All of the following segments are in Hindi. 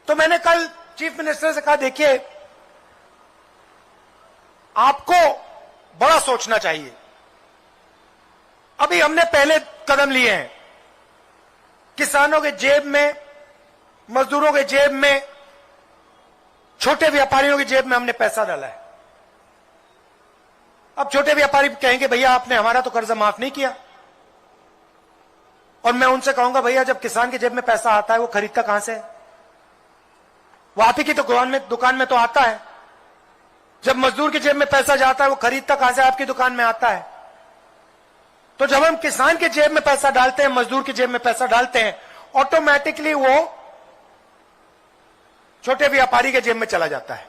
तो मैंने कल चीफ मिनिस्टर से कहा, देखिए आपको बड़ा सोचना चाहिए। अभी हमने पहले कदम लिए हैं, किसानों के जेब में, मजदूरों के जेब में, छोटे व्यापारियों की जेब में हमने पैसा डाला है। अब छोटे व्यापारी कहेंगे भैया आपने हमारा तो कर्जा माफ नहीं किया, और मैं उनसे कहूंगा भैया जब किसान की जेब में पैसा आता है वो खरीदता कहां से है? वो आप ही की तो दुकान में तो आता है। जब मजदूर की जेब में पैसा जाता है वो खरीदता कहां से? आपकी दुकान में आता है। तो जब हम किसान के जेब में पैसा डालते हैं, मजदूर की जेब में पैसा डालते हैं, ऑटोमेटिकली वो छोटे व्यापारी के जेब में चला जाता है।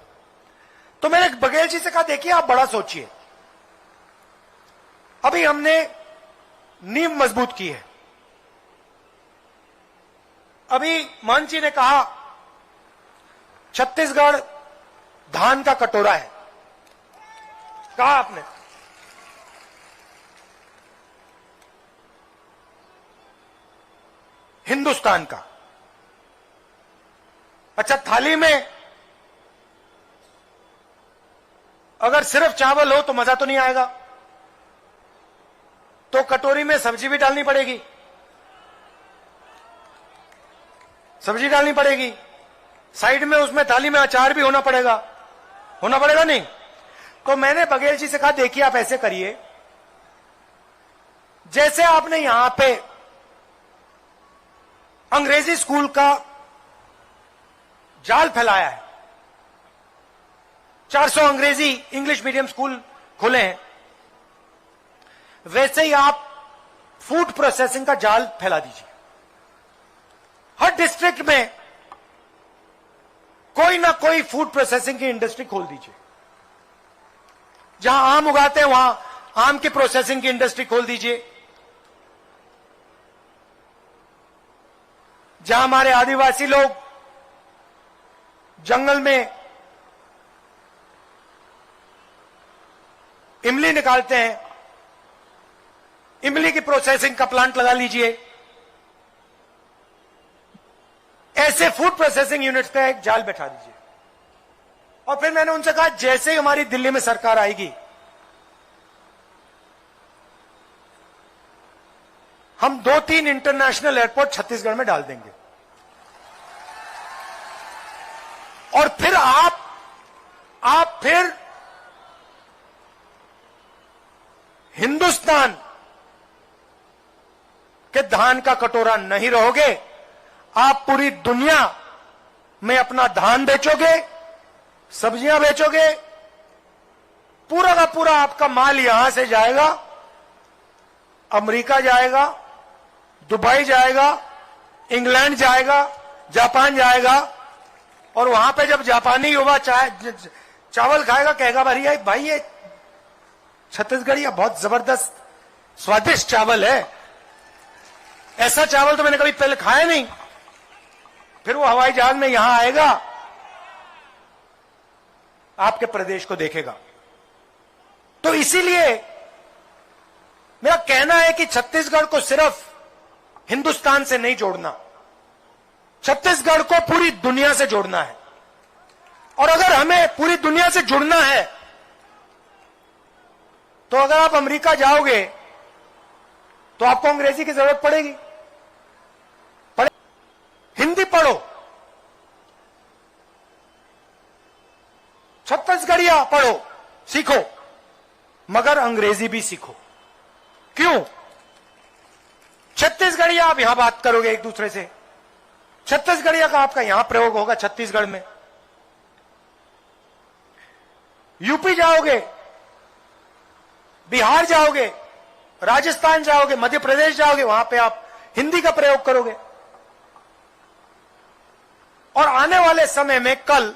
तो मैंने बघेल जी से कहा, देखिए आप बड़ा सोचिए। अभी हमने नींव मजबूत की है। अभी मान जी ने कहा छत्तीसगढ़ धान का कटोरा है, कहा आपने। हिंदुस्तान का। अच्छा, थाली में अगर सिर्फ चावल हो तो मजा तो नहीं आएगा, तो कटोरी में सब्जी भी डालनी पड़ेगी, सब्जी डालनी पड़ेगी, साइड में उसमें थाली में अचार भी होना पड़ेगा नहीं? तो मैंने बघेल जी से कहा, देखिए आप ऐसे करिए, जैसे आपने यहां पे अंग्रेजी स्कूल का जाल फैलाया है, 400 अंग्रेजी इंग्लिश मीडियम स्कूल खुले हैं, वैसे ही आप फूड प्रोसेसिंग का जाल फैला दीजिए। हर डिस्ट्रिक्ट में कोई ना कोई फूड प्रोसेसिंग की इंडस्ट्री खोल दीजिए। जहां आम उगाते हैं वहां आम की प्रोसेसिंग की इंडस्ट्री खोल दीजिए। जहां हमारे आदिवासी लोग जंगल में इमली निकालते हैं, इमली की प्रोसेसिंग का प्लांट लगा लीजिए। ऐसे फूड प्रोसेसिंग यूनिट्स पे एक जाल बैठा दीजिए। और फिर मैंने उनसे कहा, जैसे ही हमारी दिल्ली में सरकार आएगी, हम 2-3 इंटरनेशनल एयरपोर्ट छत्तीसगढ़ में डाल देंगे। और फिर आप फिर हिंदुस्तान के धान का कटोरा नहीं रहोगे, आप पूरी दुनिया में अपना धान बेचोगे, सब्जियां बेचोगे, पूरा का पूरा आपका माल यहां से जाएगा, अमेरिका जाएगा, दुबई जाएगा, इंग्लैंड जाएगा, जापान जाएगा, और वहां पे जब जापानी युवा चावल खाएगा कहेगा भाई ये छत्तीसगढ़ी बहुत जबरदस्त स्वादिष्ट चावल है, ऐसा चावल तो मैंने कभी पहले खाया नहीं। फिर वो हवाई जहाज में यहां आएगा, आपके प्रदेश को देखेगा। तो इसीलिए मेरा कहना है कि छत्तीसगढ़ को सिर्फ हिंदुस्तान से नहीं जोड़ना, छत्तीसगढ़ को पूरी दुनिया से जोड़ना है। और अगर हमें पूरी दुनिया से जुड़ना है तो अगर आप अमेरिका जाओगे तो आपको अंग्रेजी की जरूरत पड़ेगी, हिंदी पढ़ो, छत्तीसगढ़िया पढ़ो, सीखो, मगर अंग्रेजी भी सीखो। क्यों? छत्तीसगढ़िया आप यहां बात करोगे एक दूसरे से, छत्तीसगढ़िया का आपका यहां प्रयोग होगा छत्तीसगढ़ में। यूपी जाओगे, बिहार जाओगे, राजस्थान जाओगे, मध्य प्रदेश जाओगे, वहां पे आप हिंदी का प्रयोग करोगे। और आने वाले समय में कल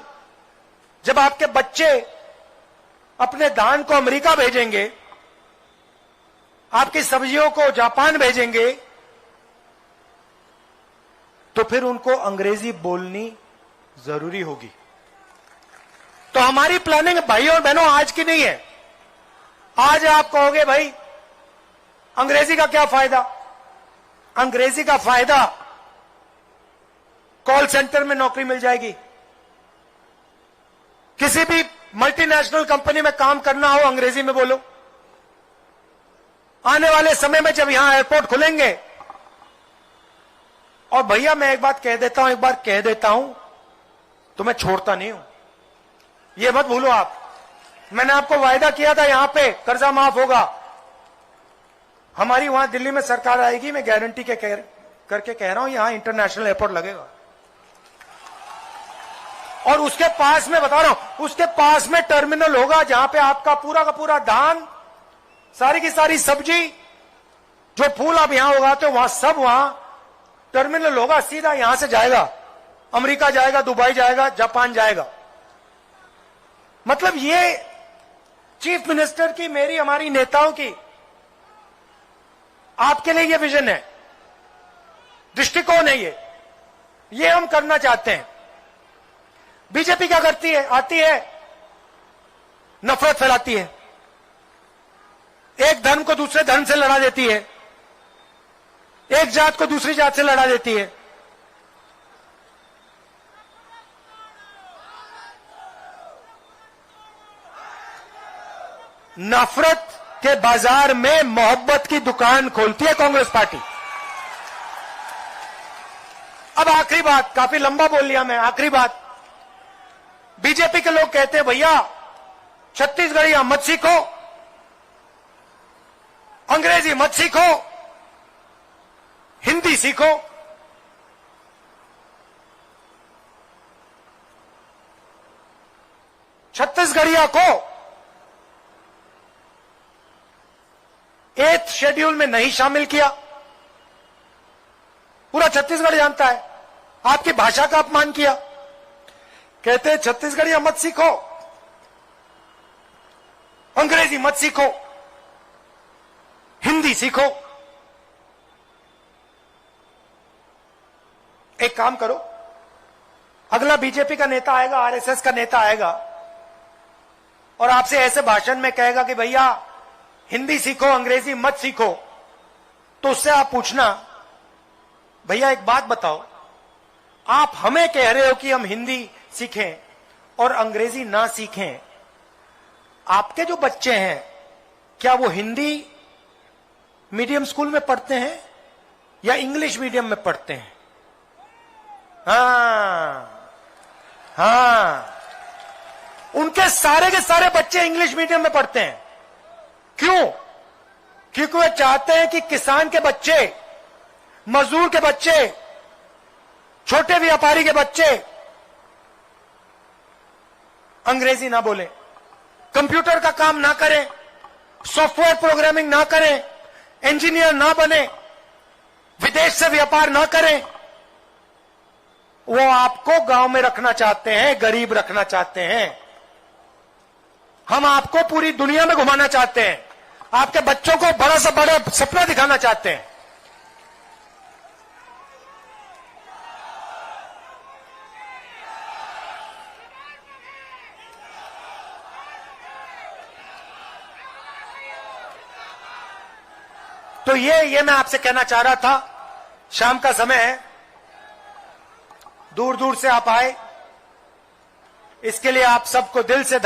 जब आपके बच्चे अपने धान को अमेरिका भेजेंगे, आपकी सब्जियों को जापान भेजेंगे, तो फिर उनको अंग्रेजी बोलनी जरूरी होगी। तो हमारी प्लानिंग भाइयों और बहनों आज की नहीं है। आज आप कहोगे भाई अंग्रेजी का क्या फायदा? अंग्रेजी का फायदा कॉल सेंटर में नौकरी मिल जाएगी। किसी भी मल्टीनेशनल कंपनी में काम करना हो, अंग्रेजी में बोलो। आने वाले समय में जब यहां एयरपोर्ट खुलेंगे, और भैया मैं एक बात कह देता हूं, तो मैं छोड़ता नहीं हूं, ये मत भूलो आप। मैंने आपको वायदा किया था यहां पे कर्जा माफ होगा। हमारी वहां दिल्ली में सरकार आएगी, मैं गारंटी करके कह रहा हूं, यहां इंटरनेशनल एयरपोर्ट लगेगा। और उसके पास में बता रहा हूं, उसके पास में टर्मिनल होगा जहां पे आपका पूरा का पूरा धान, सारी की सारी सब्जी, जो फूल आप यहां उगाते हो, वहां सब वहां टर्मिनल होगा। सीधा यहां से जाएगा, अमेरिका जाएगा, दुबई जाएगा, जापान जाएगा। मतलब ये चीफ मिनिस्टर की, मेरी, हमारी नेताओं की, आपके लिए ये विजन है, दृष्टिकोण है। ये हम करना चाहते हैं। बीजेपी क्या करती है? आती है, नफरत फैलाती है, एक धर्म को दूसरे धर्म से लड़ा देती है, एक जात को दूसरी जात से लड़ा देती है। नफरत के बाजार में मोहब्बत की दुकान खोलती है कांग्रेस पार्टी। अब आखिरी बात, काफी लंबा बोल लिया मैं, आखिरी बात। बीजेपी के लोग कहते हैं भैया छत्तीसगढ़िया मत सीखो, अंग्रेजी मत सीखो, हिंदी सीखो। छत्तीसगढ़िया को 8th शेड्यूल में नहीं शामिल किया। पूरा छत्तीसगढ़ जानता है, आपकी भाषा का अपमान किया। कहते हैं छत्तीसगढ़िया मत सीखो, अंग्रेजी मत सीखो, हिंदी सीखो। एक काम करो, अगला बीजेपी का नेता आएगा, आरएसएस का नेता आएगा, और आपसे ऐसे भाषण में कहेगा कि भैया हिंदी सीखो, अंग्रेजी मत सीखो, तो उससे आप पूछना, भैया एक बात बताओ, आप हमें कह रहे हो कि हम हिंदी सीखें और अंग्रेजी ना सीखें, आपके जो बच्चे हैं क्या वो हिंदी मीडियम स्कूल में पढ़ते हैं या इंग्लिश मीडियम में पढ़ते हैं? हाँ, उनके सारे के सारे बच्चे इंग्लिश मीडियम में पढ़ते हैं। क्यों? क्योंकि वे चाहते हैं कि किसान के बच्चे, मजदूर के बच्चे, छोटे व्यापारी के बच्चे अंग्रेजी ना बोले, कंप्यूटर का काम ना करें, सॉफ्टवेयर प्रोग्रामिंग ना करें, इंजीनियर ना बने, विदेश से व्यापार ना करें। वो आपको गांव में रखना चाहते हैं, गरीब रखना चाहते हैं। हम आपको पूरी दुनिया में घुमाना चाहते हैं, आपके बच्चों को बड़ा से बड़ा सपना दिखाना चाहते हैं। तो ये मैं आपसे कहना चाह रहा था। शाम का समय है, दूर दूर से आप आए, इसके लिए आप सबको दिल से